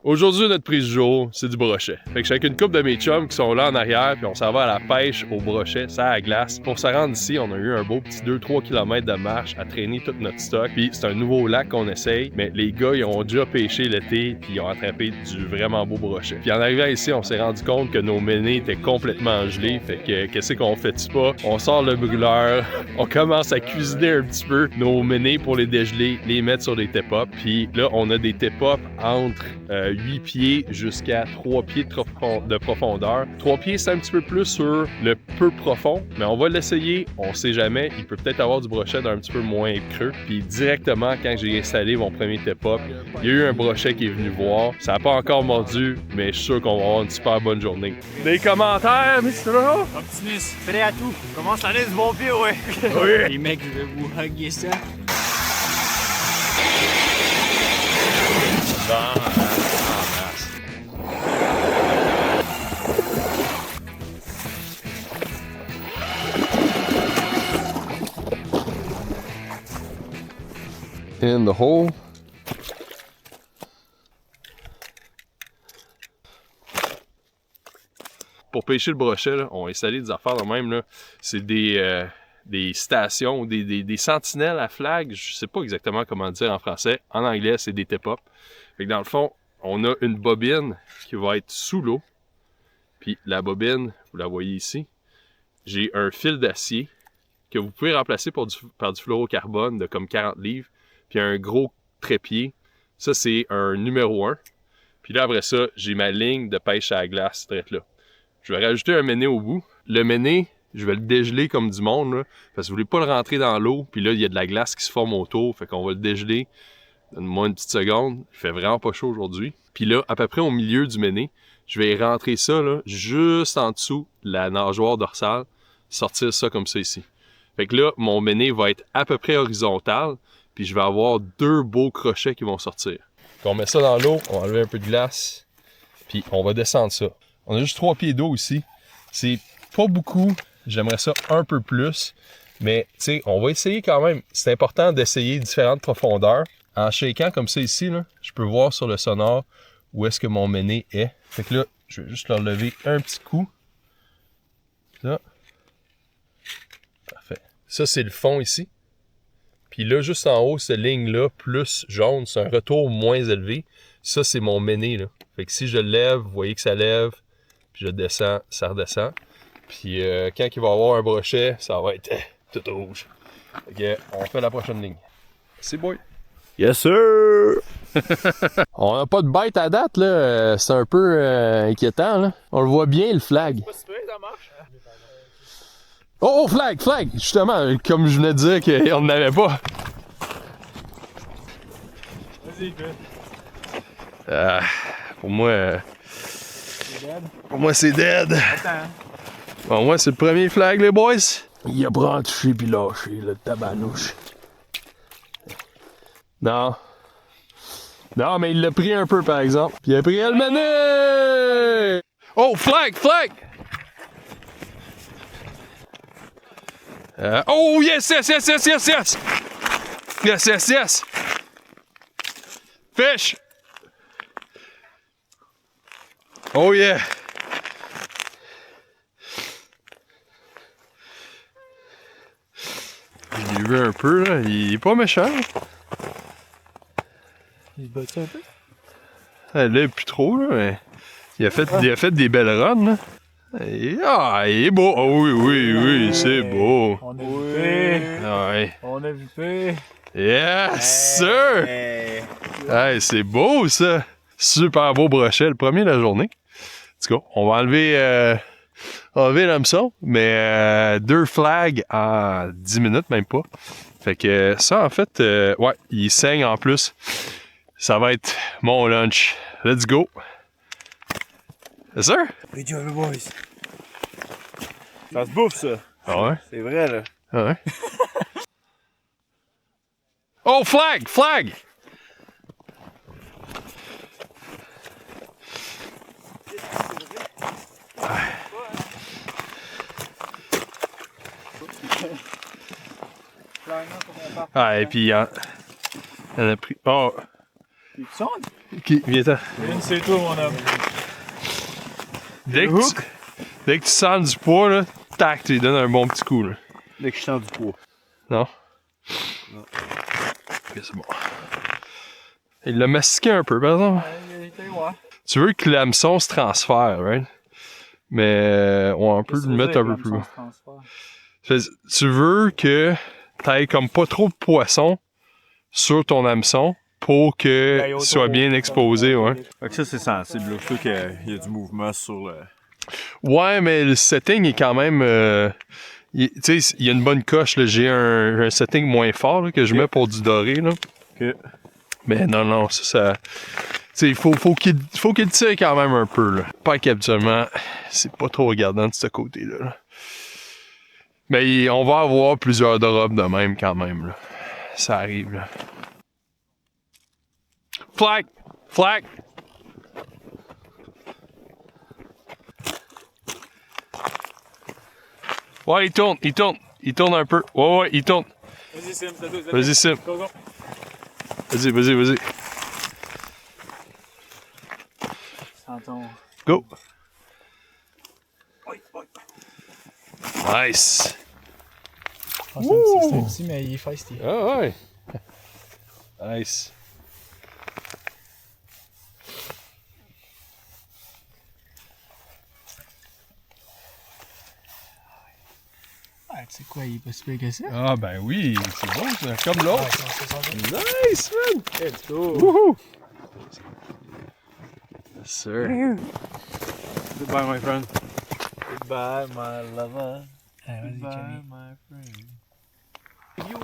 Aujourd'hui, notre prise du jour, c'est du brochet. Fait que je suis avec une couple de mes chums qui sont là en arrière, puis on s'en va à la pêche au brochet, ça à la glace. Pour se rendre ici, on a eu un beau petit 2-3 km de marche à traîner tout notre stock. Puis c'est un nouveau lac qu'on essaye, mais les gars, ils ont déjà pêché l'été, puis ils ont attrapé du vraiment beau brochet. Puis en arrivant ici, on s'est rendu compte que nos ménées étaient complètement gelées. Fait que qu'est-ce qu'on fait de pas? On sort le brûleur, on commence à cuisiner un petit peu nos ménées pour les dégeler, les mettre sur des tip-up. Puis là, on a des tip-up entre 8 pieds jusqu'à 3 pieds de profondeur. 3 pieds, c'est un petit peu plus sur le peu profond, mais on va l'essayer. On sait jamais. Il peut peut-être avoir du brochet d'un petit peu moins creux. Puis directement, quand j'ai installé mon premier tip-up, il y a eu un brochet qui est venu voir. Ça n'a pas encore mordu, mais je suis sûr qu'on va avoir une super bonne journée. Des commentaires, Mr. Optimiste, prêt à tout. Commence l'année du bon pied, ouais. Oui. Les mecs, je vais vous hugger ça. In the hole. Pour pêcher le brochet, là, on a installé des affaires de même. Là. C'est des stations, des sentinelles à flag. Je sais pas exactement comment dire en français. En anglais, c'est des tip-up. Fait que dans le fond, on a une bobine qui va être sous l'eau. Puis la bobine, vous la voyez ici. J'ai un fil d'acier que vous pouvez remplacer par du fluorocarbone de comme 40 livres. Puis un gros trépied. Ça, c'est un numéro 1. Puis là, après ça, j'ai ma ligne de pêche à la glace, direct là. Je vais rajouter un méné au bout. Le méné, je vais le dégeler comme du monde, là, parce que vous voulez pas le rentrer dans l'eau. Puis là, il y a de la glace qui se forme autour. Fait qu'on va le dégeler. Donne-moi une petite seconde. Il fait vraiment pas chaud aujourd'hui. Puis là, à peu près au milieu du méné, je vais rentrer ça là, juste en dessous de la nageoire dorsale. Sortir ça comme ça ici. Fait que là, mon méné va être à peu près horizontal. Puis je vais avoir 2 beaux crochets qui vont sortir. On met ça dans l'eau, on va enlever un peu de glace. Puis on va descendre ça. On a juste 3 pieds d'eau ici. C'est pas beaucoup. J'aimerais ça un peu plus. Mais tu sais, on va essayer quand même. C'est important d'essayer différentes profondeurs. En shakant comme ça ici, là, je peux voir sur le sonore où est-ce que mon méné est. Fait que là, je vais juste leur lever un petit coup. Là. Parfait. Ça, c'est le fond ici. Puis là, juste en haut, cette ligne-là, plus jaune, c'est un retour moins élevé. Ça, c'est mon méné, là. Fait que si je le lève, vous voyez que ça lève. Puis je descends, ça redescend. Puis quand il va y avoir un brochet, ça va être tout rouge. Fait que, on fait la prochaine ligne. C'est boy. Yes sir! On n'a pas de bête à date, là. C'est un peu inquiétant, là. On le voit bien, le flag. Pas super, ça marche. Oh, flag, flag! Justement, comme je venais de dire qu'on n'en avait pas. Vas-y, écoute. Pour moi... C'est dead. Pour moi, c'est dead. Attends. Bon, moi, c'est le premier flag, les boys. Il a branché pis lâché, le tabanouche. Non. Non, mais il l'a pris un peu, par exemple. Puis il a pris le manet! Oh, flag, flag! Oh, yes, yes, yes, yes, yes, yes! Yes, yes, yes! Fish! Oh, yeah! Je l'ai vu un peu, là. Il est pas méchant. Il se bat un peu? Là, plus trop, là, mais il a fait des belles runs, là. Il est beau. Oh oui, oui, oui, c'est beau. On a vu fait. Ouais. On a vu fait. Yes, sir! Hey, c'est beau, ça. Super beau brochet, le premier de la journée. En tout cas, on va enlever l'hameçon, mais 2 flags en 10 minutes, même pas. Fait que ça, en fait, ouais, il saigne en plus. Ça va être mon lunch. Let's go! Yes, sir? Good job, les boys. Ça se bouffe, ça. Ah ouais? C'est vrai, là. Ah ouais? Oh, flag! Flag! Ah, et puis il en a pris. Oh! Il sonne? Ok, viens-t'en. C'est toi, mon homme. Dès que tu sens du poids, là, tac, tu lui donnes un bon petit coup. Là. Dès que je sens du poids. Non? Non. Ok, c'est bon. Il l'a mastiqué un peu, par exemple. Ouais. Tu veux que l'hameçon se transfère, right? Mais on peut le mettre un peu plus bas. Tu veux que t'ailles comme pas trop de poisson sur ton hameçon pour que tu sois bien exposé, ouais. Fait que ça, c'est sensible. Je trouve qu'il y a du mouvement sur le... Ouais, mais le setting est quand même... tu sais, il y a une bonne coche. Là. J'ai un setting moins fort là, que je mets pour du doré. Là. Ok. Mais non, ça... Tu sais, il faut qu'il tire quand même un peu. Là. Pas qu'habituellement, c'est pas trop regardant de ce côté-là. Là. Mais on va avoir plusieurs drops de même quand même. Là. Ça arrive. Là. Flag! Flag! Ouais, il tourne un peu. Ouais, il tourne. Vas-y, Sim, c'est tout. Vas-y, Sim. Go, go. Vas-y. Sentons. Go. Oui. Nice. Ah, c'est un petit, mais il est feisty. Ah ouais. Nice. Ah, tu sais quoi, il est pas si pire que ça. Ah ben oui, c'est bon ça. Comme l'autre. Nice, man. Let's go. Woohoo. Yes, sir. Goodbye, my friend. Goodbye, my lover. Ah, vas-y, Camille. my friend.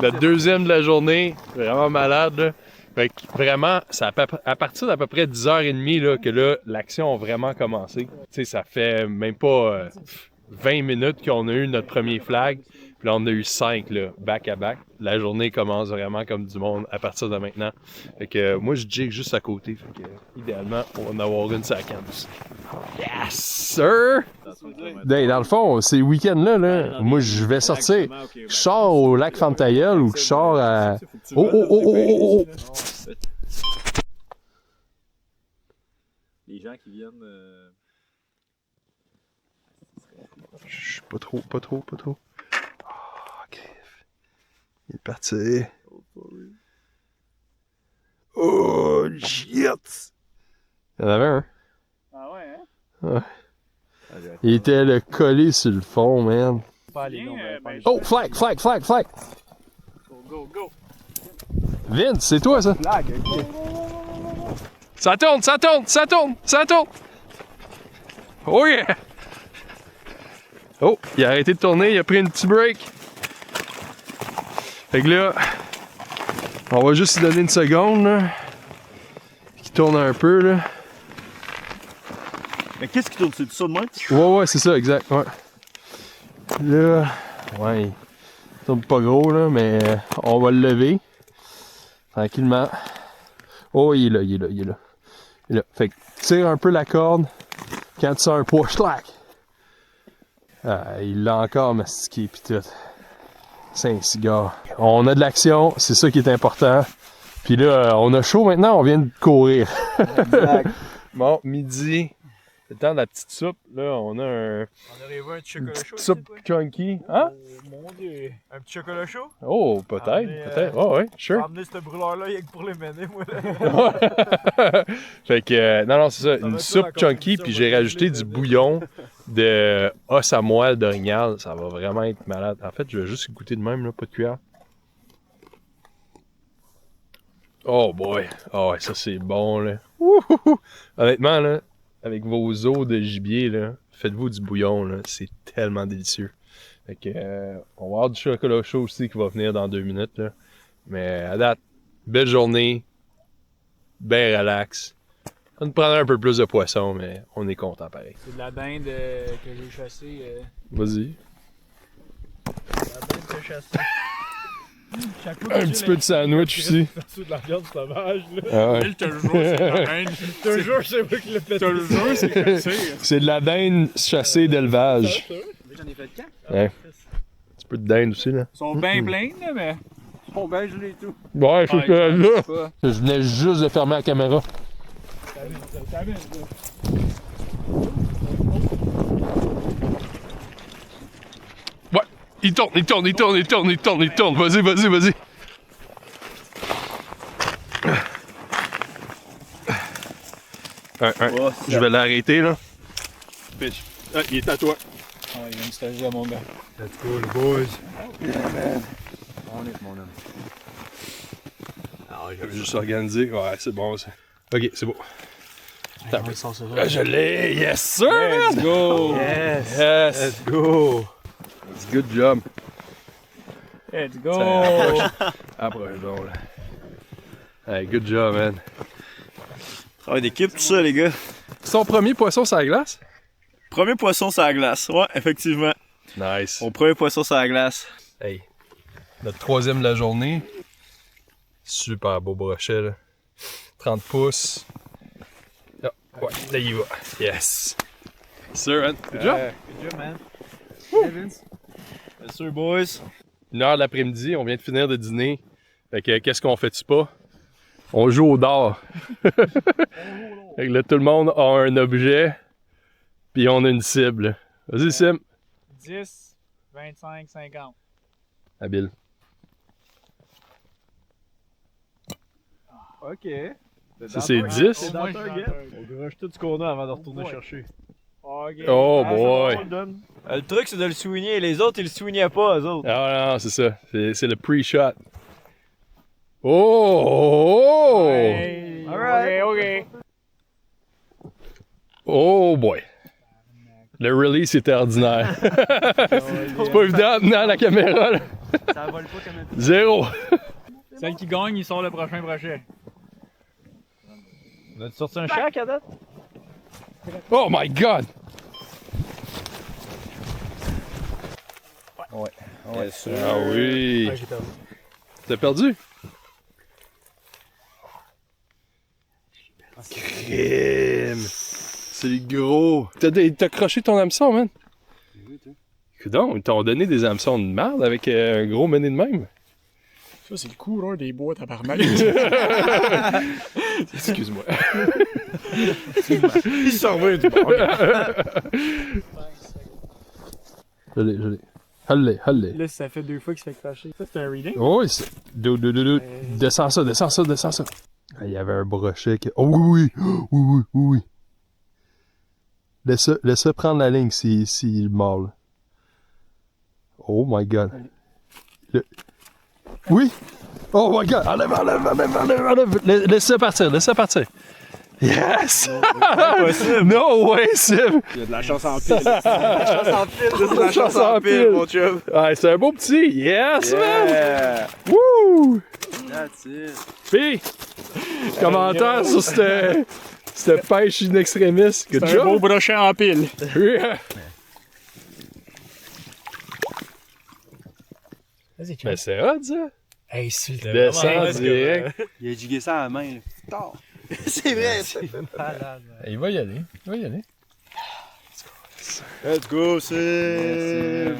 La deuxième de la journée, vraiment malade. Là. Fait que vraiment, c'est à partir d'à peu près 10h30 là, que là, l'action a vraiment commencé. Tu sais, ça fait même pas 20 minutes qu'on a eu notre premier flag. Puis là, on a eu 5 là, back à back. La journée commence vraiment comme du monde à partir de maintenant. Fait que moi, je jig juste à côté. Fait que idéalement, on va en avoir une sur la canne aussi. Yes, sir! Hey, dans le fond, ces week-ends-là, là, moi, je vais sortir. Je sors au lac Fantailleul ou je sors à... Oh! Les gens qui viennent... Chut, pas trop. Ok. Il est parti. Oh, shit! Il y en avait un. Ah ouais, hein? Ouais. Il était le collé sur le fond, man. Pas aller long, Oh, flag! Go! Vince, c'est toi, ça? Flag, ok. Ça tourne! Oh yeah! Oh, il a arrêté de tourner, il a pris un petit break. Fait que là, on va juste lui donner une seconde, là. Qu'il tourne un peu, là. Mais qu'est-ce qui tourne? C'est tout ça de moi? Ouais, c'est ça, exact, ouais. Là, ouais, il tourne pas gros, là, mais on va le lever. Tranquillement. Oh, il est là. Fait que tire un peu la corde. Quand tu as un poids, slack. Ah, il l'a encore mastiqué pis tout. C'est un cigare. On a de l'action, c'est ça qui est important. Puis là, on a chaud maintenant, on vient de courir. Bon, midi. C'est le temps de la petite soupe. Là, on a On aurait vu un petit chocolat chaud. soupe chunky. Hein? Oh mon dieu. Un petit chocolat chaud? Oh, peut-être, Amener, peut-être. Oh, ouais, Je vais sure. emmener ce brûleur-là rien que pour les mener, moi. Là. Fait que, non, c'est ça. Ça Une va soupe être la chunky, compétition, puis on j'ai va rajouté geler, du là. bouillon de os à moelle d'orignal. Ça va vraiment être malade. En fait, je vais juste goûter de même, là, pas de cuillère. Oh boy. Oh, ouais, ça c'est bon, là. Wouhou! Honnêtement, là, avec vos os de gibier, là, faites-vous du bouillon, là. C'est tellement délicieux. Fait que, on va avoir du chocolat chaud aussi qui va venir dans 2 minutes, là. Mais à date, belle journée, ben relax. On prendrait un peu plus de poisson, mais on est content pareil. C'est de la dinde que j'ai chassée. Vas-y. La dinde que j'ai chassée. Chaque fois que Un j'ai petit la- peu de sandwich aussi. C'est de la viande sauvage, là. Ah ouais. Je te jure, c'est la reine. Je te jure, c'est moi qui l'ai fait. Je te le jure, c'est cassé. C'est de la dinde chassée d'élevage. J'en ai fait quand? Ouais. Un petit peu de dinde aussi, là. Ils sont bien pleins, là, mais... Ils sont bien gelés et tout. Ouais, je sais que là, Pas. je venais juste de fermer la caméra. Ouais, il tourne. Vas-y. Oh, Je vais l'arrêter, là. Bitch. Ah, il est à toi. Ah, il vient de se lever, mon gars. Let's go, les boys. On est, mon homme. Ah, j'avais juste organisé. Ouais, c'est bon, ça. Ok, c'est bon. Ah, Je l'ai! Yes, sir! Let's go! Yes! Yes! Let's go! It's good job. Let's go! Approche donc, là. Hey, good job, man. Travail d'équipe, tout ça, les gars. C'est ton premier poisson sur la glace? Premier poisson sur la glace. Ouais, effectivement. Nice. Mon premier poisson sur la glace. Hey, notre troisième de la journée. Super beau brochet, là. 30 pouces. Ah, ouais, là, il va. Yes. Sir, man. Good job. Good job, man. Yes, sir, boys. 1h de l'après-midi, on vient de finir de dîner. Fait que, qu'est-ce qu'on fait-tu pas? On joue au dard. Fait que là, tout le monde a un objet, puis on a une cible. Vas-y, Sim. 10, 25, 50. Habile. OK. Ça, c'est 10. Dans le target. On garoche tout ce qu'on a avant de retourner chercher. Ok. Oh boy. Le truc, c'est de le souligner. Les autres, ils le soulignaient pas, eux autres. Ah non, c'est ça. C'est le pre-shot. Oh! Hey, Alright. ok. Oh boy. Le release était ordinaire. C'est pas évident dans la caméra, là. Ça vole pas comme un... 0. Celle qui gagne, il sort le prochain brochet. On a-tu sorti un shack à date? Oh my god! Yes, sir. Ah oui! Ouais, j'ai perdu. T'as perdu? Crime! C'est gros! T'as croché ton hameçon, man? Coudonc, ils t'ont donné des hameçons de merde avec un gros mené de même. Ça, c'est le coureur des bois, tabarnak. Excuse-moi. Il s'en va du bon. Je l'ai. Allez. Là, ça fait 2 fois qu'il se fait cracher. Ça, c'est un reading? Oh, oui, c'est... Descends ça. Ah, il y avait un brochet qui... Oh oui. Laisse-le prendre la ligne s'il mord, là. Oh my god. Oui! Oh my god! Enlève! Laisse-le partir! Yes! Impossible. No way, Sim! Il y a de la chance en pile. De la chance en pile, mon chum. Ah, c'est un beau petit! Yes, man! Yeah. Woo! That's it. Puis, commentaire sur cette pêche in extremis. Good C'est un beau job! brochet en pile. Yeah. Vas-y, Ben, c'est hot, ça! Hey, c'est Descends direct. Il a jigué ça à la main. Tard. C'est vrai. C'est malade. Il va y aller. Let's go, Sim.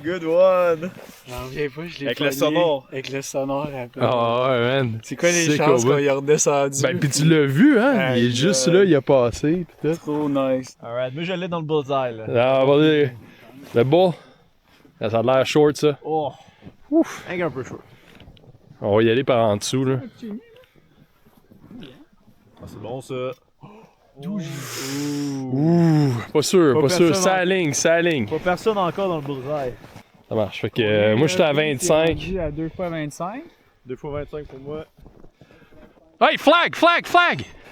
Good one. J'en reviens pas, je l'ai Avec le pogné. sonore. Avec le sonore après. Ah ouais, man. C'est quoi les Sick chances au bout. qu'on y est redescendu? Ben, pis tu l'as vu, hein? Il est Aïe, juste aïe. là, il a passé, pis tout. Trop nice. Alright, moi je l'ai dans le bullseye là. Ah, on va dire. Le bull. Ça a l'air short, ça. Oh. Ouf. Un peu chaud. On va y aller par en dessous, là. Ah, c'est bon ça. Ouh, pas sûr. personne Ça ligne. Pas personne encore dans le bullseye. Ça marche. Fait que moi, j'étais à 25. J'ai à 2 fois 25. 2 fois 25 pour moi. Hey, flag!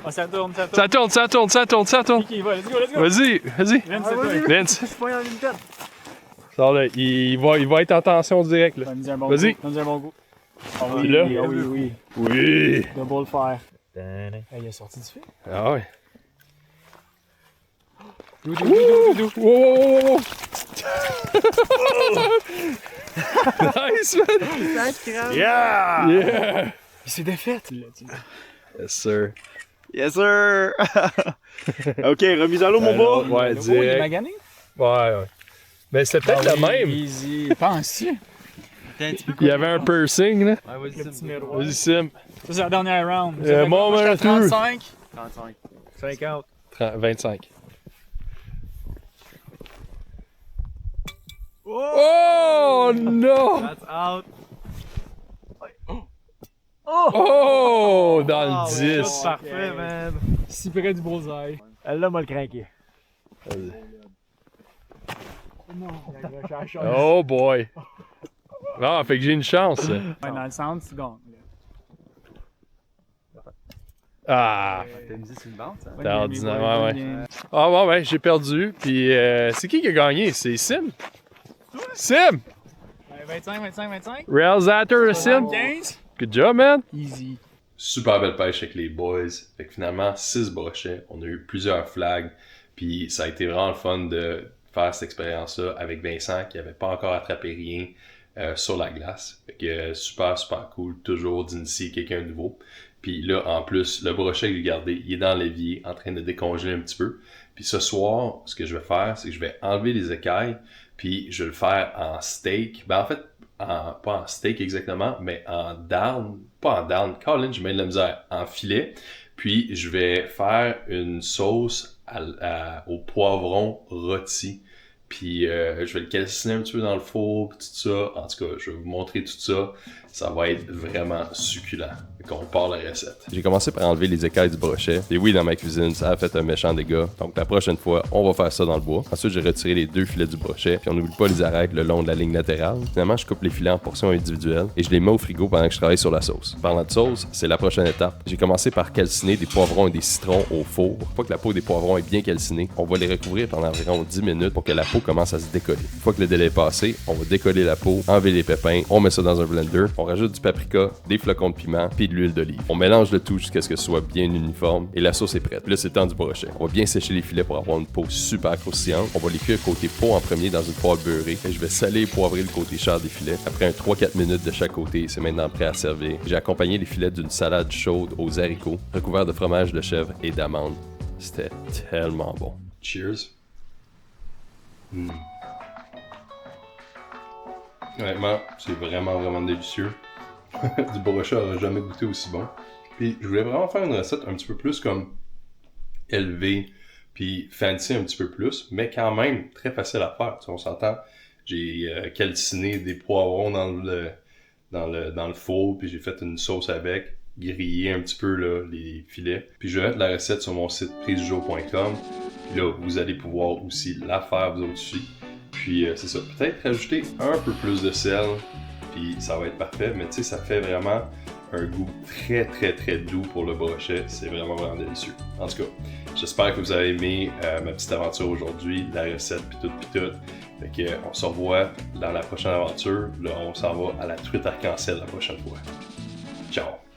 Ah, ça tourne. Ça tourne. Qui va? Let's go. Vas-y. Vince, c'est toi. Vince, Je suis pas en une tête. ça là, il va être en tension direct, là. Donne-nous un bon Vas-y. goût. Donne-nous un bon goût. Ah Tu l'as? oui. Oui. Double fire. Il est sorti du fil. Ah ouais. Doudou. Wow. Nice, man. Yeah! Yeah. Il s'est défait. Yes, sir. Yes sir! Ok, remise à l'eau mon beau. Ouais, Il est direct. magané. Ouais. Mais c'était peut-être le même. Easy. Pense-tu? Il y avait un piercing, là. Ouais, vas-y, Sim. Vas-y, Sim. Ça, c'est la dernière round. Mon Moi, man, j'étais à 35. 35. 50. 25. Oh non! That's out. Oh! Dans le 10. Parfait, man. Si près du bullseye. Elle là m'a le craqué. Non, il a accroché à la chaise. Oh boy! Ah, fait que j'ai une chance. Ouais, dans le centre, tu gagnes. Ah! T'as misé sur une bande, ça? T'es ordinaire, ouais. Ah ouais, j'ai perdu. Puis c'est qui a gagné? C'est Sim? Sim! 25, 25, 25. Réalisateur de Sim? 15. Good job, man! Easy. Super belle pêche avec les boys. Fait que finalement, 6 brochets. On a eu plusieurs flags. Puis ça a été vraiment le fun de faire cette expérience-là avec Vincent qui n'avait pas encore attrapé rien sur la glace. Fait que super, super cool. Toujours d'initier quelqu'un de nouveau. Puis là, en plus, le brochet que j'ai gardé, il est dans l'évier, en train de décongeler un petit peu. Puis ce soir, ce que je vais faire, c'est que je vais enlever les écailles, puis je vais le faire en steak. Ben en fait, pas en steak exactement, mais en down. Pas en down, Colin, je mets de la misère, en filet. Puis je vais faire une sauce au poivron rôti. Puis je vais le calciner un petit peu dans le four, puis tout ça. En tout cas, je vais vous montrer tout ça. Ça va être vraiment succulent. Qu'on part la recette. J'ai commencé par enlever les écailles du brochet. Et oui, dans ma cuisine, ça a fait un méchant dégât. Donc la prochaine fois, on va faire ça dans le bois. Ensuite, j'ai retiré les 2 filets du brochet. Puis on n'oublie pas les arêtes le long de la ligne latérale. Finalement, je coupe les filets en portions individuelles et je les mets au frigo pendant que je travaille sur la sauce. Parlant de sauce, c'est la prochaine étape. J'ai commencé par calciner des poivrons et des citrons au four. Une fois que la peau des poivrons est bien calcinée, on va les recouvrir pendant environ 10 minutes pour que la peau commence à se décoller. Une fois que le délai est passé, on va décoller la peau, enlever les pépins, on met ça dans un blender, on rajoute du paprika, des flocons de piment, puis de l'huile d'olive. On mélange le tout jusqu'à ce que ce soit bien uniforme et la sauce est prête. Puis là, c'est le temps du brochet. On va bien sécher les filets pour avoir une peau super croustillante. On va les cuire côté peau en premier dans une poêle beurrée. Et je vais saler et poivrer le côté chair des filets. Après un 3-4 minutes de chaque côté, c'est maintenant prêt à servir. J'ai accompagné les filets d'une salade chaude aux haricots, recouvert de fromage de chèvre et d'amandes. C'était tellement bon. Cheers. Honnêtement, c'est vraiment, vraiment délicieux. Du brochet n'aurait jamais goûté aussi bon. Puis je voulais vraiment faire une recette un petit peu plus comme élevée, puis fancy un petit peu plus, mais quand même très facile à faire. Tu sais, on s'entend, j'ai calciné des poivrons dans le four, puis j'ai fait une sauce avec, grillé un petit peu là, les filets. Puis je vais mettre la recette sur mon site prisedujour.com. Puis là, vous allez pouvoir aussi la faire vous aussi. Puis c'est ça, peut-être rajouter un peu plus de sel, puis ça va être parfait, mais tu sais, ça fait vraiment un goût très très très doux pour le brochet, c'est vraiment vraiment délicieux. En tout cas, j'espère que vous avez aimé ma petite aventure aujourd'hui, la recette puis tout. Fait que on se revoit dans la prochaine aventure, là on s'en va à la truite arc-en-ciel la prochaine fois. Ciao!